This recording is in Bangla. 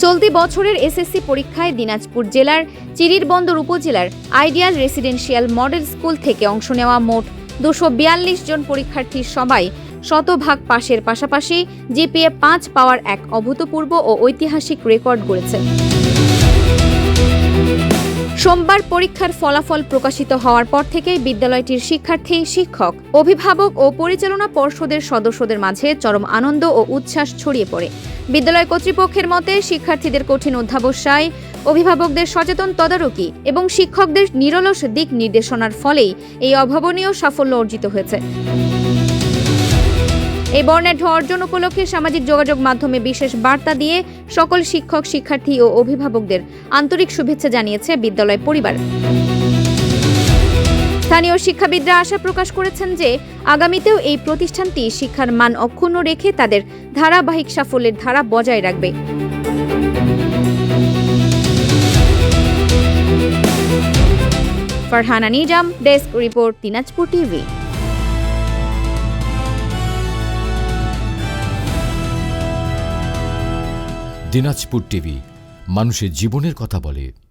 চলতি বছরের এসএসসি পরীক্ষায় দিনাজপুর জেলার চিরিরবন্দর উপজেলার আইডিয়াল রেসিডেন্সিয়াল মডেল স্কুল থেকে অংশ নেওয়া মোট 242 জন পরীক্ষার্থীর সবাই শতভাগ পাশের পাশাপাশি জিপিএ 5 পাওয়ার এক অভূতপূর্ব ও ঐতিহাসিক রেকর্ড গড়েছে। সোমবার পরীক্ষার ফলাফল প্রকাশিত হওয়ার পর থেকেই বিদ্যালয়টির শিক্ষার্থী, শিক্ষক, অভিভাবক ও পরিচালনা পর্ষদের সদস্যদের মাঝে চরম আনন্দ ও উচ্ছ্বাস ছড়িয়ে পড়ে। বিদ্যালয় কর্তৃপক্ষের মতে শিক্ষার্থীদের কঠিন অধ্যবসায়, অভিভাবকদের সচেতন তদারকি এবং শিক্ষকদের নিরলস দিক নির্দেশনার ফলেই এই অভাবনীয় সাফল্য অর্জিত হয়েছে। এই বর্ণাঢ্য অর্জন উপলক্ষে সামাজিক যোগাযোগ মাধ্যমে বিশেষ বার্তা দিয়ে সকল শিক্ষক, শিক্ষার্থী ও অভিভাবকদের আন্তরিক শুভেচ্ছা জানিয়েছে বিদ্যালয় পরিবার। স্থানীয় শিক্ষাবিদরা আশা প্রকাশ করেছেন যে আগামীতেও এই প্রতিষ্ঠানটি শিক্ষার মান অক্ষুণ্ণ রেখে তাদের ধারাবাহিক সাফল্যের ধারা বজায় রাখবে। Farhana Nizam, desk report, Dinajpur TV. Dinajpur TV মানুষের জীবনের কথা বলে।